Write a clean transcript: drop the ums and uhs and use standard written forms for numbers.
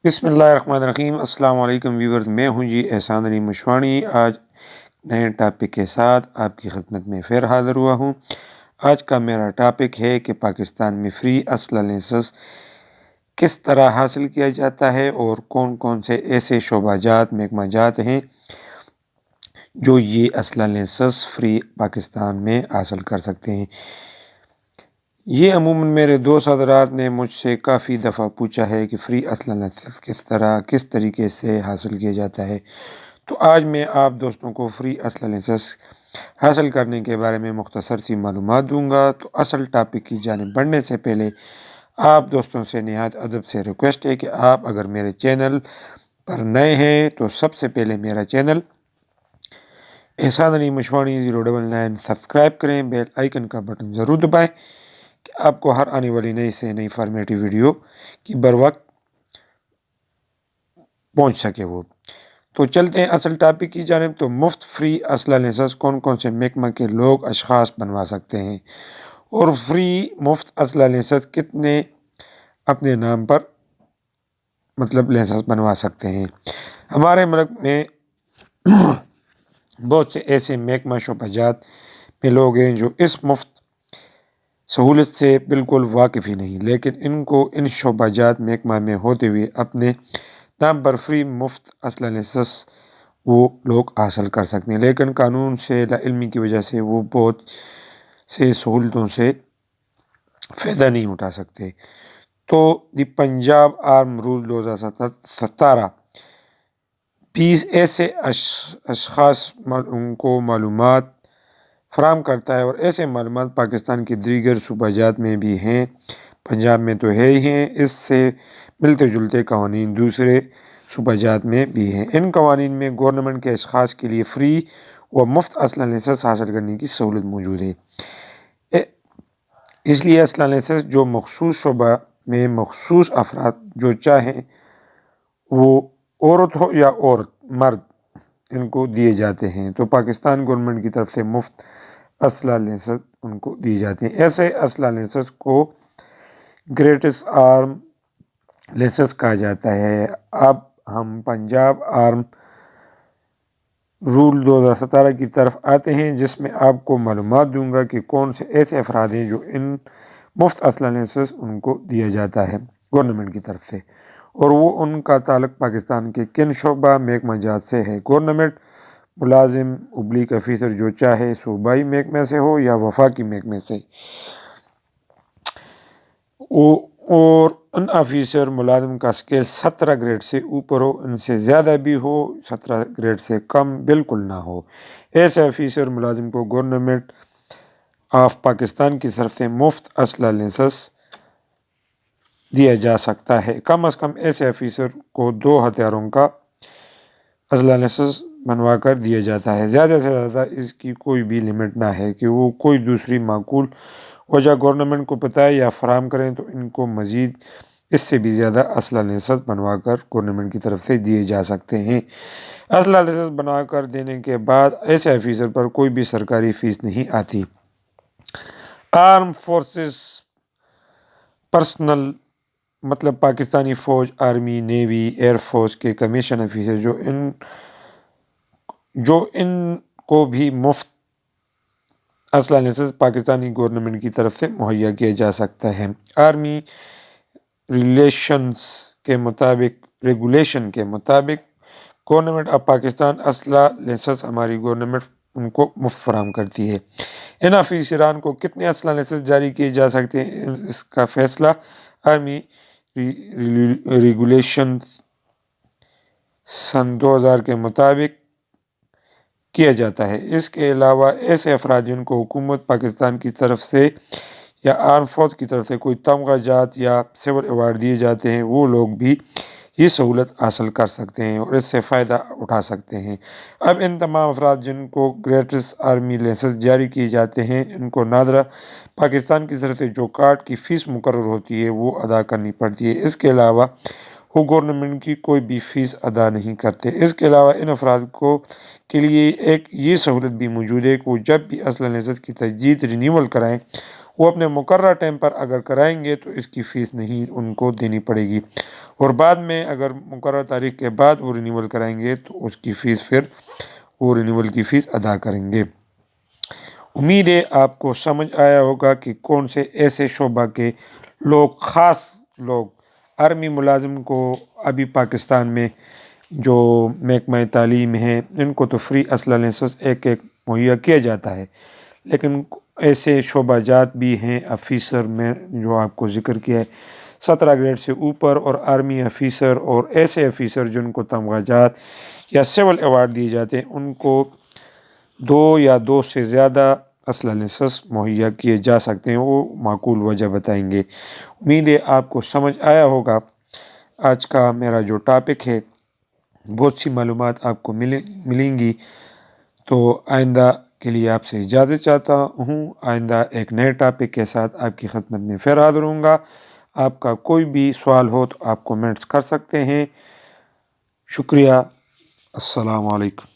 بسم اللہ الرحمن الرحیم۔ السلام علیکم ویورز، میں ہوں جی احسان علی مشواڑی۔ آج نئے ٹاپک کے ساتھ آپ کی خدمت میں پھر حاضر ہوا ہوں۔ آج کا میرا ٹاپک ہے کہ پاکستان میں فری اسلحہ لائسنس کس طرح حاصل کیا جاتا ہے اور کون کون سے ایسے شعبہ جات محکمہ جات ہیں جو یہ اسلحہ لائسنس فری پاکستان میں حاصل کر سکتے ہیں۔ یہ عموماً میرے دوست حضرات نے مجھ سے کافی دفعہ پوچھا ہے کہ فری اسلحہ لائسنس کس طریقے سے حاصل کیا جاتا ہے، تو آج میں آپ دوستوں کو فری اسلحہ لائسنس حاصل کرنے کے بارے میں مختصر سی معلومات دوں گا۔ تو اصل ٹاپک کی جانب بڑھنے سے پہلے آپ دوستوں سے نہایت ادب سے ریکویسٹ ہے کہ آپ اگر میرے چینل پر نئے ہیں تو سب سے پہلے میرا چینل احسان علی مشواڑی 099 سبسکرائب کریں، بیل آئیکن کا بٹن ضرور دبائیں کہ آپ کو ہر آنے والی نئی سے نئی فارمیٹی ویڈیو کی بر وقت پہنچ سکے وہ۔ تو چلتے ہیں اصل ٹاپک کی جانب۔ تو مفت فری اسلحہ لائسنس کون کون سے محکمہ کے لوگ اشخاص بنوا سکتے ہیں اور فری مفت اسلحہ لائسنس کتنے اپنے نام پر لائسنس بنوا سکتے ہیں۔ ہمارے ملک میں بہت سے ایسے محکمہ شعبہ جات میں لوگ ہیں جو اس مفت سہولت سے بالکل واقف ہی نہیں، لیکن ان کو ان شعبہ جات محکمہ میں ہوتے ہوئے اپنے نام پر فری مفت اسلحہ لائسنس وہ لوگ حاصل کر سکتے ہیں، لیکن قانون سے لا علمی کی وجہ سے وہ بہت سے سہولتوں سے فائدہ نہیں اٹھا سکتے۔ تو دی پنجاب آرم رول 2017 20 ایسے اشخاص کو معلومات فراہم کرتا ہے، اور ایسے معلومات پاکستان کے دیگر صوبہ جات میں بھی ہیں، پنجاب میں تو ہے ہی ہیں۔ اس سے ملتے جلتے قوانین دوسرے صوبہ جات میں بھی ہیں۔ ان قوانین میں گورنمنٹ کے اشخاص کے لیے فری و مفت اسلحہ لائسنس حاصل کرنے کی سہولت موجود ہے۔ اس لیے اسلحہ لائسنس جو مخصوص شعبہ میں مخصوص افراد جو چاہیں وہ عورت ہو یا مرد ان کو دیے جاتے ہیں۔ تو پاکستان گورنمنٹ کی طرف سے مفت اسلحہ لائسنس ان کو دی جاتے ہیں۔ ایسے اسلحہ لائسنس کو گریٹس آرم لائسنس کہا جاتا ہے۔ اب ہم پنجاب آرم رول 2017 کی طرف آتے ہیں، جس میں آپ کو معلومات دوں گا کہ کون سے ایسے افراد ہیں جو ان مفت اسلحہ لائسنس ان کو دیا جاتا ہے گورنمنٹ کی طرف سے، اور وہ ان کا تعلق پاکستان کے کن شعبہ محکمہ جات سے ہے۔ گورنمنٹ ملازم ابلیغ افیسر جو چاہے صوبائی محکمے سے ہو یا وفاقی محکمے سے، اور ان افیسر ملازم کا اسکیل 17 گریڈ سے اوپر ہو، ان سے زیادہ بھی ہو، 17 گریڈ سے کم بالکل نہ ہو۔ ایسے افیسر ملازم کو گورنمنٹ آف پاکستان کی طرف سے مفت اسلحہ لائسنس دیا جا سکتا ہے۔ کم از کم ایسے افیسر کو 2 ہتھیاروں کا اسلحہ لائسنس بنوا کر دیا جاتا ہے۔ زیادہ سے زیادہ اس کی کوئی بھی لمٹ نہ ہے کہ وہ کوئی دوسری معقول وجہ گورنمنٹ کو بتائے یا فراہم کریں تو ان کو مزید اس سے بھی زیادہ اسلحہ لائسنس بنوا کر گورنمنٹ کی طرف سے دیے جا سکتے ہیں۔ اسلحہ لائسنس بنا کر دینے کے بعد ایسے افیسر پر کوئی بھی سرکاری فیس نہیں آتی۔ آرم فورسز پرسنل پاکستانی فوج، آرمی، نیوی، ایئر فورس کے کمیشن افیسر جو ان کو بھی مفت اسلحہ لائسنس پاکستانی گورنمنٹ کی طرف سے مہیا کیا جا سکتا ہے۔ آرمی ریگولیشن کے مطابق گورنمنٹ آف پاکستان اسلحہ لائسنس ہماری گورنمنٹ ان کو مفت فراہم کرتی ہے۔ ان افیسران کو کتنے اسلحہ لائسنس جاری کیے جا سکتے ہیں، اس کا فیصلہ آرمی ریگولیشن سن 2000 کے مطابق کیا جاتا ہے۔ اس کے علاوہ ایسے افراد جن کو حکومت پاکستان کی طرف سے یا آرم فورس کی طرف سے کوئی تمغہ جات یا سول ایوارڈ دیے جاتے ہیں، وہ لوگ بھی یہ سہولت حاصل کر سکتے ہیں اور اس سے فائدہ اٹھا سکتے ہیں۔ اب ان تمام افراد جن کو گریٹس آرمی لائسنس جاری کیے جاتے ہیں، ان کو نادرا پاکستان کی طرف سے جو کارڈ کی فیس مقرر ہوتی ہے وہ ادا کرنی پڑتی ہے۔ اس کے علاوہ وہ گورنمنٹ کی کوئی بھی فیس ادا نہیں کرتے۔ اس کے علاوہ ان افراد کے لیے ایک یہ سہولت بھی موجود ہے کہ وہ جب بھی اسلحہ لائسنس کی تجدید رینیول کرائیں، وہ اپنے مقررہ ٹائم پر اگر کرائیں گے تو اس کی فیس نہیں ان کو دینی پڑے گی، اور بعد میں اگر مقررہ تاریخ کے بعد وہ رینیول کرائیں گے تو اس کی فیس پھر وہ رینیول کی فیس ادا کریں گے۔ امید ہے آپ کو سمجھ آیا ہوگا کہ کون سے ایسے شعبہ کے لوگ، خاص لوگ آرمی ملازم کو ابھی پاکستان میں جو محکمہ تعلیم ہے ان کو تو فری اسلحہ لائسنس ایک مہیا کیا جاتا ہے، لیکن ایسے شعبہ جات بھی ہیں آفیسر میں جو آپ کو ذکر کیا ہے 17 گریڈ سے اوپر، اور آرمی آفیسر اور ایسے آفیسر جن کو تمغہ جات یا سول ایوارڈ دیے جاتے ہیں ان کو 2 یا 2 سے زیادہ اسلحہ لائسنس مہیا کیے جا سکتے ہیں، وہ معقول وجہ بتائیں گے۔ امید ہے آپ کو سمجھ آیا ہوگا۔ آج کا میرا جو ٹاپک ہے بہت سی معلومات آپ کو ملیں گی، تو آئندہ کے لیے آپ سے اجازت چاہتا ہوں۔ آئندہ ایک نئے ٹاپک کے ساتھ آپ کی خدمت میں پھر حاضر ہوں گا۔ آپ کا کوئی بھی سوال ہو تو آپ کومنٹس کر سکتے ہیں۔ شکریہ۔ السلام علیکم۔